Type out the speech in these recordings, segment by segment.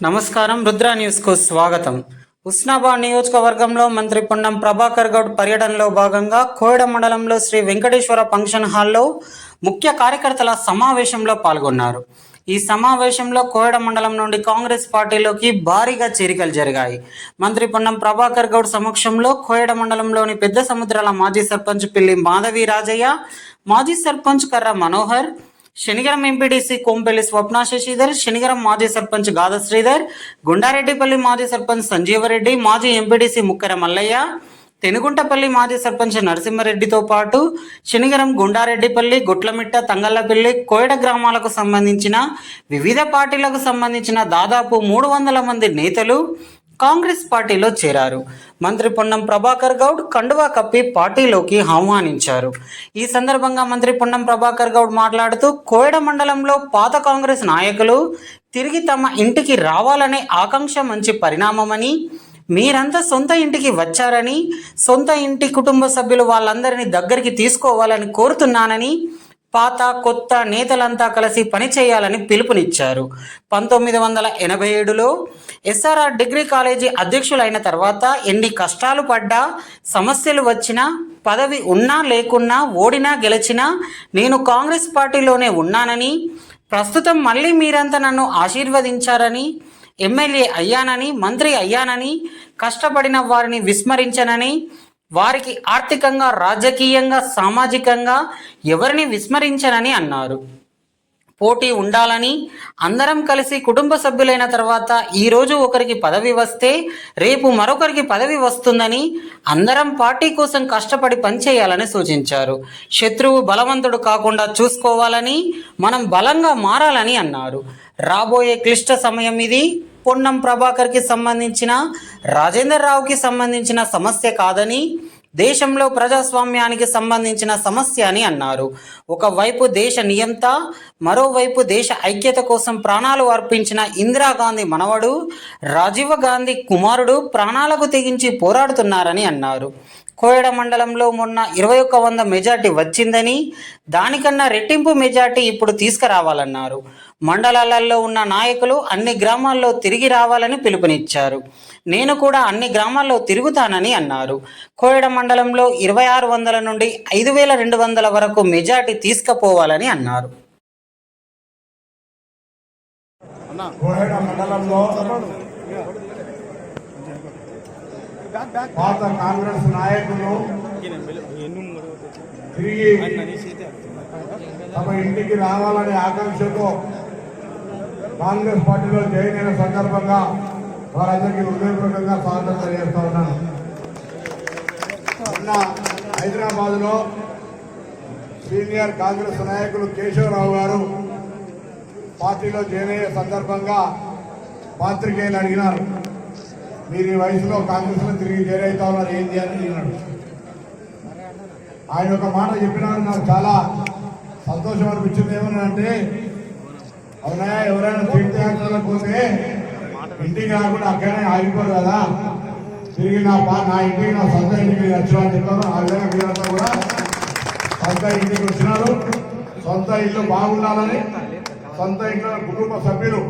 నమస్కారం. రుద్ర న్యూస్కు స్వాగతం. ఉస్నాబాద్ నియోజకవర్గంలో మంత్రి పొన్నం ప్రభాకర్ గౌడ్ పర్యటనలో భాగంగా కోయడ మండలంలో శ్రీ వెంకటేశ్వర ఫంక్షన్ హాల్లో ముఖ్య కార్యకర్తల సమావేశంలో పాల్గొన్నారు. ఈ సమావేశంలో కోయడ మండలం నుండి కాంగ్రెస్ పార్టీలోకి భారీగా చేరికలు జరిగాయి. మంత్రి పొన్నం ప్రభాకర్ గౌడ్ సమక్షంలో కోయడ మండలంలోని పెద్ద సముద్రాల మాజీ సర్పంచ్ పిల్లి మాధవి రాజయ్య, మాజీ సర్పంచ్ కర్ర మనోహర్, శనిగరం ఎంపీడీసీ కోంపల్లి స్వప్న శశిధర్, శనిగరం మాజీ సర్పంచ్ గాద శ్రీధర్, గుండారెడ్డిపల్లి మాజీ సర్పంచ్ సంజీవరెడ్డి, మాజీ ఎంపీడీసీ ముక్కెర మల్లయ్య, తెనుగుంటపల్లి మాజీ సర్పంచ్ నరసింహారెడ్డితో పాటు శనిగరం, గుండారెడ్డిపల్లి, గుట్లమిట్ట, తంగళ్లపల్లి, కోయడ గ్రామాలకు సంబంధించిన వివిధ పార్టీలకు సంబంధించిన దాదాపు 300 మంది నేతలు కాంగ్రెస్ పార్టీలో చేరారు. మంత్రి పొన్నం ప్రభాకర్ గౌడ్ కండువా కప్పి పార్టీలోకి ఆహ్వానించారు. ఈ సందర్భంగా మంత్రి పొన్నం ప్రభాకర్ గౌడ్ మాట్లాడుతూ కోయడ మండలంలో పాత కాంగ్రెస్ నాయకులు తిరిగి తమ ఇంటికి రావాలనే ఆకాంక్ష మంచి పరిణామమని, మీరంతా సొంత ఇంటికి వచ్చారని, సొంత ఇంటి కుటుంబ సభ్యులు వాళ్ళందరినీ దగ్గరికి తీసుకోవాలని కోరుతున్నానని, పాత కొత్త నేతలంతా కలిసి పనిచేయాలని పిలుపునిచ్చారు. 1987లో ఎస్ఆర్ఆర్ డిగ్రీ కాలేజీ అధ్యక్షులైన తర్వాత ఎన్ని కష్టాలు పడ్డా, సమస్యలు వచ్చినా, పదవి ఉన్నా లేకున్నా, ఓడినా గెలిచినా నేను కాంగ్రెస్ పార్టీలోనే ఉన్నానని, ప్రస్తుతం మళ్ళీ మీరంతా నన్ను ఆశీర్వదించారని, ఎమ్మెల్యే అయ్యానని, మంత్రి అయ్యానని, కష్టపడిన వారిని విస్మరించనని, వారికి ఆర్థికంగా, రాజకీయంగా, సామాజికంగా ఎవరిని విస్మరించనని అన్నారు. పోటీ ఉండాలని, అందరం కలిసి కుటుంబ సభ్యులైన తర్వాత ఈరోజు ఒకరికి పదవి వస్తే రేపు మరొకరికి పదవి వస్తుందని, అందరం పార్టీ కోసం కష్టపడి పనిచేయాలని సూచించారు. శత్రువు బలవంతుడు కాకుండా చూసుకోవాలని, మనం బలంగా మారాలని అన్నారు. రాబోయే క్లిష్ట సమయం ఇది. పొన్నం ప్రభాకర్కి సంబంధించిన, రాజేందర్ రావుకి సంబంధించిన సమస్య కాదని, దేశంలో ప్రజాస్వామ్యానికి సంబంధించిన సమస్య అని అన్నారు. ఒకవైపు దేశ నియంత, మరోవైపు దేశ ఐక్యత కోసం ప్రాణాలు అర్పించిన ఇందిరాగాంధీ మనవడు రాజీవ్ గాంధీ కుమారుడు ప్రాణాలకు తెగించి పోరాడుతున్నారని అన్నారు. కోయడ మండలంలో మొన్న 2100 మెజార్టీ వచ్చిందని, దానికన్నా రెట్టింపు మెజార్టీ ఇప్పుడు తీసుకురావాలన్నారు. మండలాలలో ఉన్న నాయకులు అన్ని గ్రామాల్లో తిరిగి రావాలని పిలుపునిచ్చారు. నేను కూడా అన్ని గ్రామాల్లో తిరుగుతానని అన్నారు. కోయడ మండలంలో 2600 నుండి 5200 వరకు మెజార్టీ తీసుకుపోవాలని అన్నారు. కోయడ మండలంలో పాత కాంగ్రెస్ నాయకులు తిరిగి తమ ఇంటికి రావాలనే ఆకాంక్షతో కాంగ్రెస్ పార్టీలో జాయిన్ అయిన సందర్భంగా వారందరికీ హృదయపూర్వకంగా స్వాగతం తెలియజేస్తా ఉన్నాను. మొన్న హైదరాబాద్లో సీనియర్ కాంగ్రెస్ నాయకులు కేశవరావు గారు పార్టీలో జాయిన్ అయ్యే సందర్భంగా పాత్రికేయులు అడిగినారు, మీరు ఈ వయసులో కాంగ్రెస్లో తిరిగి జాయిన్ అవుతా ఉన్నారు, ఏం చేయాలని అడిగినాడు. ఆయన ఒక మాట చెప్పినారు, నాకు చాలా సంతోషం అనిపించింది. ఏమన్నా అంటే, అవునా, ఎవరైనా తీర్థయాత్రలకు పోతే ఇంటికి రాకుండా అక్కడనే ఆగిపోరు కదా, తిరిగి నా ఇంటికి, నా సొంత ఇంటికి వచ్చామని చెప్తాను. ఆ విధంగా మీరంతా కూడా సొంత ఇంటికి వచ్చినారు. సొంత ఇల్లు బాగుండాలని, సొంత ఇంట్లో కుటుంబ సభ్యులు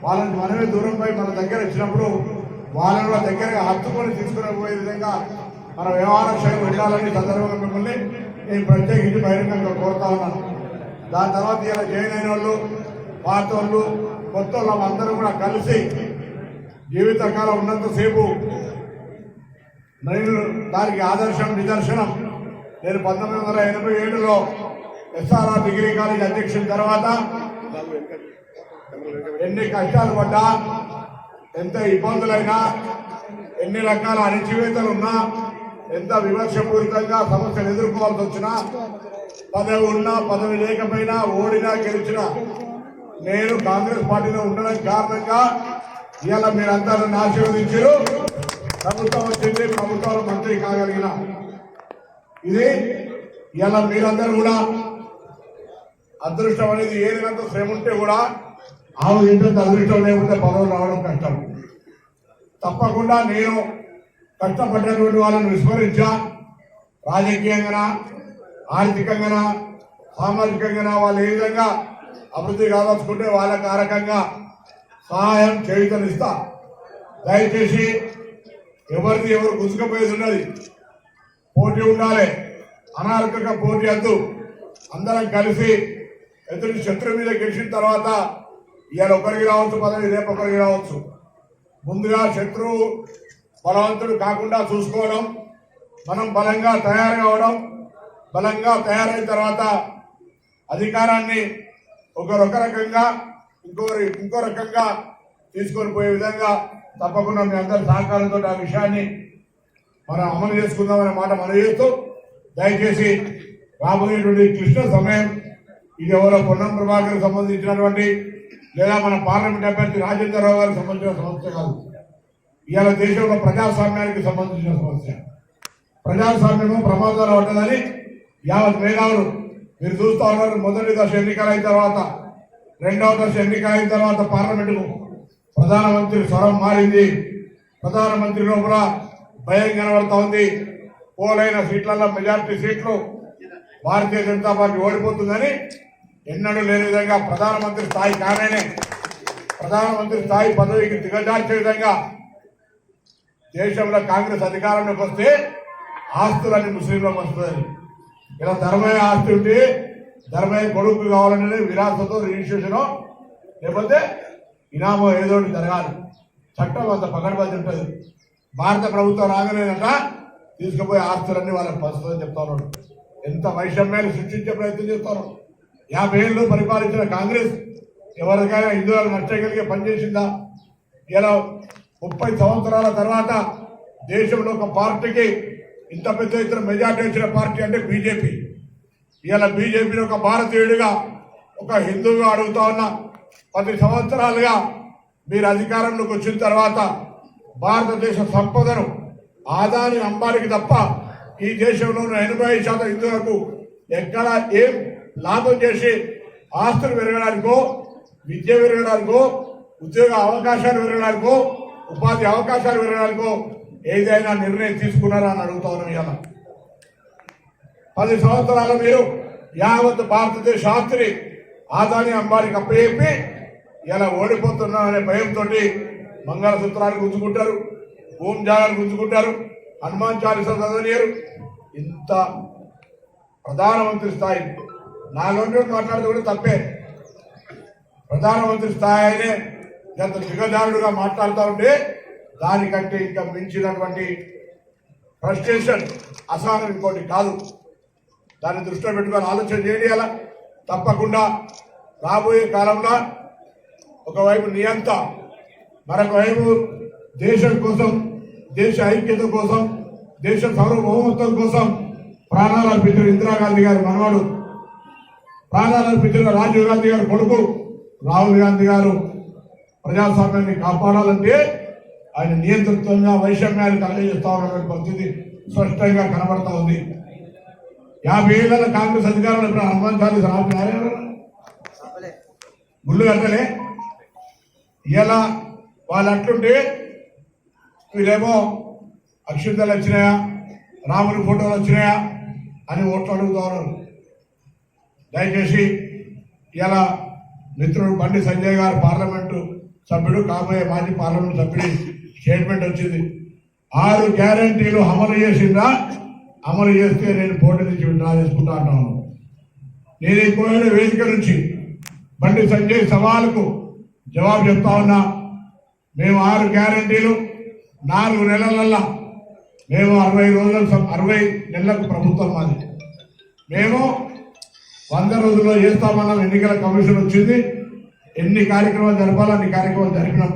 వాళ్ళని మనమే దూరంపై మన దగ్గర వచ్చినప్పుడు వాళ్ళని కూడా దగ్గరగా హత్తుకొని తీసుకుని పోయే విధంగా మన వ్యవహార శైలి ఉండాలని సందర్భంగా మిమ్మల్ని నేను ప్రత్యేకించి బహిరంగంగా కోరుతా ఉన్నాను. దాని తర్వాత ఇలా జాయిన్ అయిన వాళ్ళు, పాత వాళ్ళు, కొత్త వాళ్ళు అందరూ కూడా కలిసి జీవితకాలం ఉన్నంతసేపు నేను దానికి ఆదర్శం, నిదర్శనం. నేను 1987లో ఎస్ఆర్ఆర్ డిగ్రీ కాలేజ్ అధ్యక్షుల తర్వాత ఎన్ని కష్టాలు పడ్డా, ఎంత ఇబ్బందులైనా, ఎన్ని రకాల అణిచివేతలున్నా, ఎంత విమర్శపూరితంగా సమస్యలు ఎదుర్కోవాల్సి వచ్చినా, పదవి ఉన్నా పదవి లేకపోయినా, ఓడినా గెలిచినా నేను కాంగ్రెస్ పార్టీలో ఉండడం కారణంగా ఇవాళ మీరంతా నన్ను ఆశీర్వదించారు. ప్రభుత్వం వచ్చింది, ప్రభుత్వంలో మంత్రి కాగలిగిన ఇది ఇవాళ మీరందరూ కూడా అదృష్టం అనేది ఏదినంత శ్రమ ఉంటే కూడా ఆవు ఏంటంటే అదృష్టం లేకపోతే పదవులు రావడం కష్టం. తప్పకుండా నేను కష్టపడినటువంటి వాళ్ళని విస్మరించా. రాజకీయంగా, ఆర్థికంగా, సామాజికంగా వాళ్ళు ఏ విధంగా అభివృద్ధి కావాల్సుకుంటే వాళ్ళ కారకంగా సహాయం చేయుతనిస్తా. దయచేసి ఎవరిది ఎవరు గుంజుకపోయేది ఉన్నది, పోటీ ఉండాలి, అనార్కంగా పోటీ వద్దు. అందరం కలిసి ఎదుటి శత్రువు మీద గెలిచిన తర్వాత ఇవాళ ఒకరికి రావచ్చు పదవి, రేపు ఒకరికి రావచ్చు. ముందుగా శత్రువు బలవంతుడు కాకుండా చూసుకోవడం, మనం బలంగా తయారు కావడం, బలంగా తయారైన తర్వాత అధికారాన్ని ఒకరొక రకంగా ఇంకో రకంగా తీసుకొని పోయే విధంగా తప్పకుండా మీ అందరి సహకారంతో ఆ విషయాన్ని మనం అమలు చేసుకుందామనే మాట మనం చేస్తూ, దయచేసి రాబోయేటువంటి క్లిష్ట సమయం ఇది ఎవరో పొన్నం ప్రభాకర్ సంబంధించినటువంటి లేదా మన పార్లమెంట్ అభ్యర్థి రాజేంద్రరావు గారికి సంబంధించిన సమస్య కాదు. ఇవాళ దేశంలో ప్రజాస్వామ్యానికి సంబంధించిన సమస్య. ప్రజాస్వామ్యము ప్రమాదాలు పడ్డదని యావత్ మేధావులు మీరు చూస్తూ ఉన్నారు. మొదటి దశ ఎన్నికలు అయిన తర్వాత, రెండవ దశ ఎన్నికలు అయిన తర్వాత పార్లమెంటుకు ప్రధానమంత్రి స్వరం మారింది. ప్రధానమంత్రి లోపల భయం కనబడతా ఉంది. పోలైన సీట్లలో మెజార్టీ సీట్లు భారతీయ జనతా పార్టీ ఓడిపోతుందని ఎన్నడూ లేని విధంగా ప్రధానమంత్రి స్థాయి కానే ప్రధానమంత్రి స్థాయి పదవికి దిగజార్చే విధంగా దేశంలో కాంగ్రెస్ అధికారంలోకి వస్తే ఆస్తులన్నీ ముస్లింలకు వస్తుంది. ఇలా ధర్మయ్య ఆస్తి ఉంటే ధర్మయ్య కొడుకు కావాలనే విరాసతో రిజిస్ట్రేషన్ లేకపోతే ఇనామో ఏదో ఒకటి జరగాలి. చట్టం అంత పకడ్బందీ ఉంటుంది. భారత ప్రభుత్వం రాగలేదట తీసుకుపోయి ఆస్తులన్నీ వాళ్ళకి పంచుతుందని చెప్తా ఉన్నాడు. ఎంత వైషమ్యాన్ని సృష్టించే ప్రయత్నం చేస్తారు. 50 ఏళ్ళు పరిపాలించిన కాంగ్రెస్ ఎవరికైనా హిందువులకు నచ్చగలిగే పనిచేసిందా? ఇలా 30 సంవత్సరాల తర్వాత దేశంలో ఒక పార్టీకి ఇంత పెద్ద ఎత్తున మెజార్టీ వచ్చిన పార్టీ అంటే బీజేపీ. ఇలా బీజేపీని ఒక భారతీయుడిగా, ఒక హిందువుగా అడుగుతా ఉన్నా. 10 సంవత్సరాలుగా మీరు అధికారంలోకి వచ్చిన తర్వాత భారతదేశ సంపదను ఆదాని అంబానికి తప్ప ఈ దేశంలో 85% హిందువులకు ఎక్కడ ఏం లాభం చేసి ఆస్తులు పెరగడానికో, విద్య పెరగడానికో, ఉద్యోగ అవకాశాలు పెరగడానికో, ఉపాధి అవకాశాలు పెరగడానికో ఏదైనా నిర్ణయం తీసుకున్నారా అని అడుగుతా ఉన్నాం. ఇలా 10 సంవత్సరాలు మీరు యావత్ భారతదేశ ఆస్తిని ఆదాని అంబానికి అప్పచెప్పి ఇలా ఓడిపోతున్నారనే భయంతో మంగళసూత్రాలు గుంజుకుంటారు, భూమి జాగాలు గుంజుకుంటారు, హనుమాన్ చాలీసా చదవనియరు. ఇంత ప్రధానమంత్రి స్థాయి నాలుగు మాట్లాడితే కూడా తప్పే. ప్రధానమంత్రి స్థాయినే ఎంత దిగజారుడుగా మాట్లాడుతూ ఉంటే దానికంటే ఇంకా మించినటువంటి ఫ్రస్ట్రేషన్, అసహనం ఇంకోటి కాదు. దాన్ని దృష్టిలో పెట్టుకొని ఆలోచన చేయండి. అలా తప్పకుండా రాబోయే కాలంలో ఒకవైపు నియంత, మరొక వైపు దేశం కోసం, దేశ ఐక్యత కోసం, దేశ సార్వభౌమత్వం కోసం ప్రాణాలు అర్పించిన ఇందిరాగాంధీ గారి మనవాడు, ప్రాణాలు అర్పించిన రాజీవ్ గాంధీ గారి కొడుకు రాహుల్ గాంధీ గారు ప్రజాస్వామ్యాన్ని కాపాడాలంటే ఆయన నియంతృత్వంగా వైషమ్యాన్ని కలగజేస్తా ఉన్నటువంటి పరిస్థితి స్పష్టంగా కనబడతా ఉంది. 50 ఏళ్ళ కాంగ్రెస్ అధికారంలో ఇప్పుడు హనుమాన్ చాలీసా గుళ్ళు కట్టలే. ఇలా వాళ్ళు అట్లుంటే వీళ్ళేమో అక్షింతలు వచ్చినాయా, రాముని ఫోటోలు వచ్చినాయా అని ఓట్లు అడుగుతా ఉన్నారు. దయచేసి ఇలా మిత్రుడు బండి సంజయ్ గారు పార్లమెంటు సభ్యుడు, కాబోయే మాజీ పార్లమెంటు సభ్యుడి స్టేట్మెంట్ వచ్చింది. 6 గ్యారంటీలు అమలు చేసిందా? అమలు చేస్తే నేను పోటీ నుంచి విత్డ్రా చేసుకుంటా అంటాను. నేను ఈ కోవిడ్ వేదిక నుంచి బండి సంజయ్ సవాలుకు జవాబు చెప్తా ఉన్నా. మేము 6 గ్యారంటీలు 4 నెలలల్లా, మేము 60 నెలలకు ప్రభుత్వం మాది, మేము 100 రోజుల్లో చేస్తామన్నాం. ఎన్నికల కమిషన్ వచ్చింది, ఎన్ని కార్యక్రమాలు జరపాలో అన్ని కార్యక్రమాలు జరిపినాం.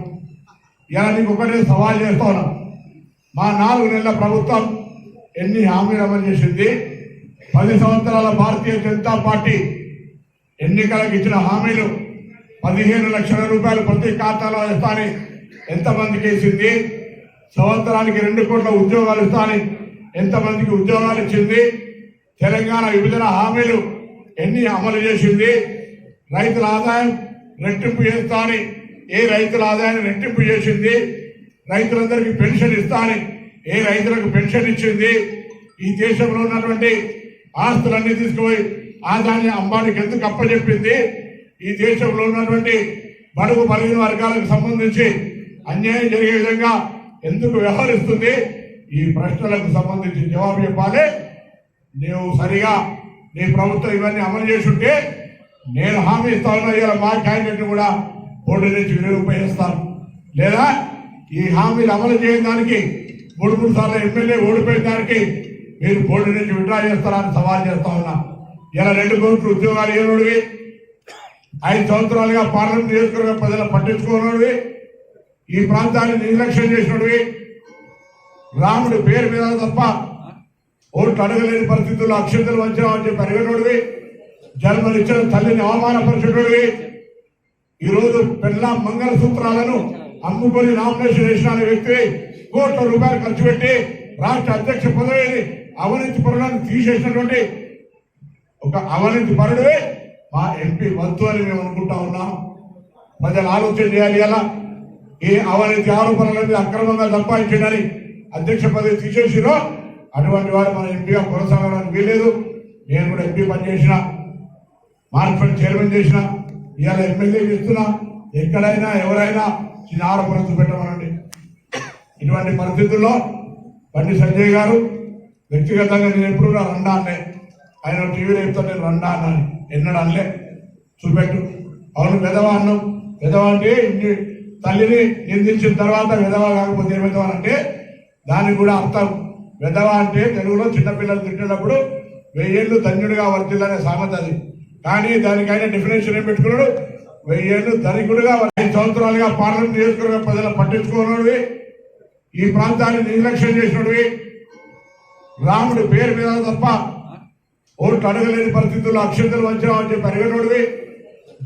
ఇలా నీకు ఒకటే సవాల్ చేస్తా ఉన్నాం. మా 4 నెలల ప్రభుత్వం ఎన్ని హామీలు అమలు చేసింది? 10 సంవత్సరాల భారతీయ జనతా పార్టీ ఎన్నికలకు ఇచ్చిన హామీలు 15 లక్షల రూపాయలు ప్రతి ఖాతాలో ఇస్తానని ఎంతమందికి వేసింది? సంవత్సరానికి 2 కోట్ల ఉద్యోగాలు ఇస్తానని ఎంతమందికి ఉద్యోగాలు ఇచ్చింది? తెలంగాణ విభజన హామీలు ఎన్ని అమలు చేసింది? రైతుల ఆదాయం రెట్టింపు చేస్తానని ఏ రైతుల ఆదాయాన్ని రెట్టింపు చేసింది? రైతులందరికీ పెన్షన్ ఇస్తానని ఏ రైతులకు పెన్షన్ ఇచ్చింది? ఈ దేశంలో ఉన్నటువంటి ఆస్తులన్నీ తీసుకుపోయి ఆదాని అంబానికి ఎందుకు అప్పచెప్పింది? ఈ దేశంలో ఉన్నటువంటి బడుగు బలహీన వర్గాలకు సంబంధించి అన్యాయం జరిగే విధంగా ఎందుకు వ్యవహరిస్తుంది? ఈ ప్రశ్నలకు సంబంధించి జవాబు చెప్పాలి. నీవు సరిగా నీ ప్రభుత్వం ఇవన్నీ అమలు చేసి ఉంటే నేను హామీ ఇస్తా ఉన్నా, ఇలా మా క్యాండిడేట్ కూడా పోటీ నుంచి వినియోగిస్తాను. లేదా ఈ హామీలు అమలు చేయని దానికి 3 సార్లు ఎమ్మెల్యే ఓడిపోయిన దానికి మీరు పోటీ నుంచి విడ్రా చేస్తారని సవాల్ చేస్తా ఉన్నా. ఇలా 2 కోట్ల ఉద్యోగాలు ఇవ్వనుడివి, 5 సంవత్సరాలుగా పార్లమెంట్ నియోజకవర్గ ప్రజలు పట్టించుకోనుడివి, ఈ ప్రాంతాన్ని నిర్లక్ష్యం చేసినవి, రాముడి పేరు మీద తప్ప ఓట్లు అడగలేని పరిస్థితుల్లో అక్షంతలు వంచామని చెప్పి అడిగినోడివి, జన్మనిచ్చిన తల్లిని అవమానపరిచినోడివి, ఈరోజు పెళ్ళ మంగళసూత్రాలను అమ్ముకొని నామినేషన్ వేసిన వ్యక్తి కోట్ల రూపాయలు ఖర్చు పెట్టి రాష్ట్ర అధ్యక్ష పదవిని అవినీతి పరులను తీసేసినటువంటి ఒక అవినీతి పరుడే మా ఎంపీ వద్దు అని మేము అనుకుంటా ఉన్నాం. ప్రజలు ఆలోచన చేయాలి. ఎలా ఏ అవినీతి ఆరోపణల మీద అక్రమంగా సంపాదించడానికి అధ్యక్ష పదవి తీసేసిరో అటువంటి వారు మన ఎంపీగా కొనసాగడానికి వీలేదు. నేను కూడా ఎంపీ పనిచేసిన, మార్కెట్ చైర్మన్ చేసిన, ఇవాళ ఎమ్మెల్యే చేస్తున్నా. ఎక్కడైనా ఎవరైనా చిన్న ఆరోపణ చూపెట్టమనండి. ఇటువంటి పరిస్థితుల్లో బండి సంజయ్ గారు వ్యక్తిగతంగా నేను ఎప్పుడు రండా అన్నే, ఆయన టీవీలో చెప్తా నేను రండా అన్నాను, ఎన్నడూ అనలే. చూపెట్టు. అవును విధవా అన్నాం. విధవ అంటే తల్లిని నిందించిన తర్వాత విధవ కాకపోతే ఏమిధవ అంటే దానికి కూడా అర్థం. విధవ అంటే తెలుగులో చిన్నపిల్లలు తింటున్నప్పుడు 1000 ఏళ్ళు ధన్యుడిగా వర్తిల్లనే సామెత అది. కానీ దానికైనా డెఫినేషన్ ఏం పెట్టుకున్నాడు? 1000 ఏళ్ళు ధనికుడుగా 5 సంవత్సరాలుగా పార్లమెంట్ నియోజకవర్గ ప్రజలు పట్టించుకోనుడివి, ఈ ప్రాంతాన్ని నిర్లక్ష్యం చేసినవి, రాముడి పేరు మీద తప్ప ఓట్లు అడగలేని పరిస్థితుల్లో అక్షంతలు వంచామని చెప్పి అడిగినోడివి,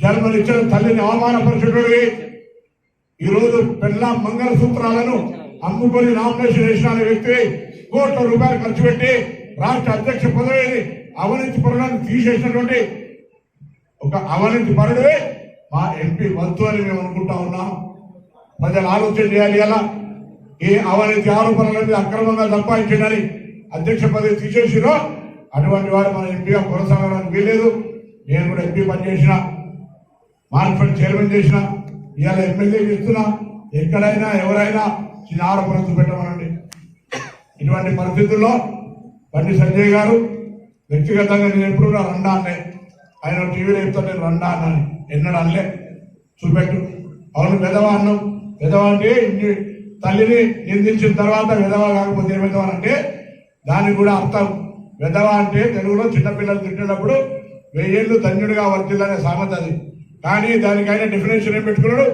జన్మనిచ్చిన తల్లిని అవమానపరిచినోడివి, ఈరోజు పెళ్ళ మంగళసూత్రాలను అమ్ముకొని నామినేషన్ వేసిన వ్యక్తి కోట్ల రూపాయలు ఖర్చు పెట్టి రాష్ట్ర అధ్యక్ష పదవిని అవినీతి పరులను తీసేసినటువంటి ఒక అవినీతి పరుడే మా ఎంపీ వద్దు అని మేము అనుకుంటా ఉన్నాం. ప్రజలు ఆలోచన చేయాలి. ఎలా ఏ అవినీతి ఆరోపణల మీద అక్రమంగా సంపాదించడానికి అధ్యక్ష పదవి తీసేసిరో అటువంటి వారు మన ఎంపీగా కొనసాగడానికి వీలేదు. నేను కూడా ఎంపీ పనిచేసిన, మార్కెట్ చైర్మన్ చేసిన, ఇవాళ ఎమ్మెల్యే చేస్తున్నా. ఎక్కడైనా ఎవరైనా చిన్న ఆరోపణ చూపెట్టమనండి. ఇటువంటి పరిస్థితుల్లో బండి సంజయ్ గారు వ్యక్తిగతంగా నేను ఎప్పుడు రండా అన్నే, ఆయన టీవీలో చెప్తా నేను రండా అన్నాను, ఎన్నడూ అనలే. చూపెట్టు. అవును విధవ అన్నాం. విధవ అంటే తల్లిని నిందించిన తర్వాత విధవ కాకపోతే ఏమిధవ అంటే దానికి కూడా అర్థం. విధవ అంటే తెలుగులో చిన్నపిల్లలు తింటున్నప్పుడు 1000 ఏళ్ళు ధన్యుడిగా వర్తిల్లనే సామెత అది. కానీ దానికైనా డెఫినేషన్ ఏం పెట్టుకున్నాడు?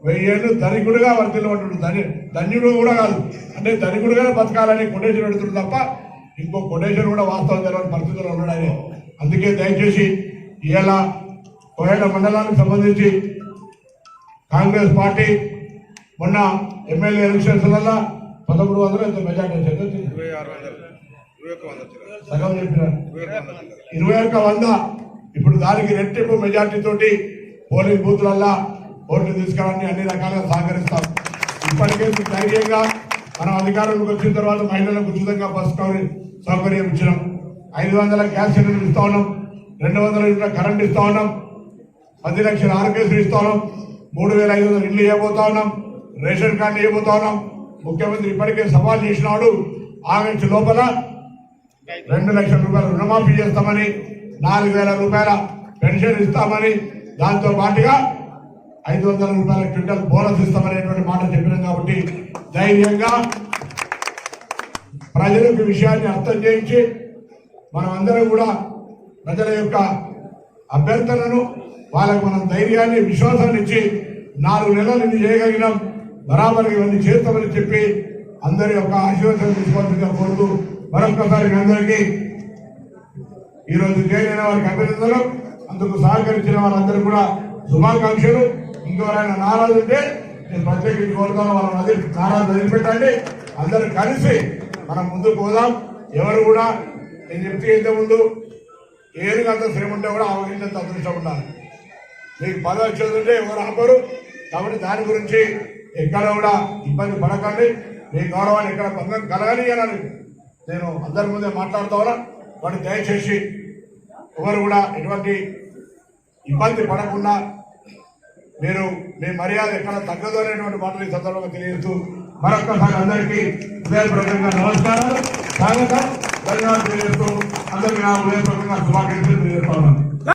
1000 ఏళ్ళు ధనికుడుగా వర్తిల్లమంటున్నాడు. ధన్యుడు కూడా కాదు, అంటే ధనికుడుగానే బతకాలని కొటేషన్ పెడుతున్నాడు తప్ప ఇంకో కొటేషన్ కూడా వాస్తవం తెలియని పరిస్థితుల్లో ఉన్నాడు ఆయన. అందుకే దయచేసి ఇలా కోయడ మండలానికి సంబంధించి కాంగ్రెస్ పార్టీ మొన్న ఎమ్మెల్యే ఎలక్షన్స్లలో 1100 ఎంత మెజార్టీ వచ్చింది? సగం చెప్పిన 2100. ఇప్పుడు దానికి రెట్టింపు మెజార్టీ తోటి పోలింగ్ బూత్లల్లా ఓట్లు తీసుకురావడానికి అన్ని రకాలుగా సహకరిస్తాం. ఇప్పటికే ధైర్యంగా మనం అధికారంలోకి వచ్చిన తర్వాత మహిళలకు ఉచితంగా బస్ సౌకర్యం ఇచ్చినాం. 500 గ్యాస్ సిలిండర్ ఇస్తా ఉన్నాం, 200 యూనిట్ల కరెంట్ ఇస్తా ఉన్నాం, 10 లక్షల ఆరోగ్యశ్రీ ఇస్తా ఉన్నాం, 3500 ఇల్లు ఇవ్వబోతా ఉన్నాం, రేషన్ కార్డు ఇవ్వబోతా ఉన్నాం. ముఖ్యమంత్రి ఇప్పటికే సవాల్ చేసినాడు, ఆగస్టు లోపల 2 లక్షల రూపాయలు రుణమాఫీ చేస్తామని, 4000 రూపాయల పెన్షన్ ఇస్తామని, దాంతో పాటుగా 500 రూపాయల క్వింటల్ బోనస్ ఇస్తామనేటువంటి మాట చెప్పినాం. కాబట్టి ధైర్యంగా ప్రజలకు విషయాన్ని అర్థం చేయించి మనం అందరం కూడా ప్రజల యొక్క అభ్యర్థనను వాళ్ళకు మనం ధైర్యాన్ని విశ్వాసాన్ని ఇచ్చి 4 నెలలు ఇన్ని చేయగలిగినాం, బరాబర్ ఇవన్నీ చేస్తామని చెప్పి అందరి యొక్క ఆశీర్వాదాలు తీసుకోవాల్సిందిగా కోరుతూ మరొకసారి మీ అందరికీ ఈరోజు జైలైన వారికి అభినందనలు, అందుకు సహకరించిన వాళ్ళందరూ కూడా శుభాకాంక్షలు. ఇంకెవరైనా నారాజు ఉంటే నేను ప్రత్యేకించి కోరుతాను, వాళ్ళని నారాజు వదిలిపెట్టండి. అందరూ కలిసి మనం ముందుకు పోదాం. ఎవరు కూడా నేను చెప్తే ఇంతకుముందు ఏనుగంత శ్రమ ఉంటే కూడా ఆవగించేంత అదృష్టం ఉండాలి. మీకు పదవి వచ్చేదంటే ఎవరు ఆపరు. కాబట్టి దాని గురించి ఎక్కడ కూడా ఇబ్బంది పడకండి. మీ గౌరవాన్ని ఎక్కడ భంగం కలగనియాలని నేను అందరి ముందే మాట్లాడుతా ఉన్నా. వాటి దయచేసి ఎవరు కూడా ఎటువంటి ఇబ్బంది పడకుండా మీరు మీ మర్యాద ఎక్కడ తగ్గదు అనేటువంటి మాటలు ఈ సందర్భంగా తెలియజేస్తూ మరొక్కసారి అందరికీ హృదయపూర్వకంగా నమస్కారాలు, స్వాగతం, ధన్యవాదాలు తెలియజేస్తూ అందరికీ నా హృదయపూర్వకంగా శుభాకాంక్షలు తెలియజేస్తా ఉన్నాను.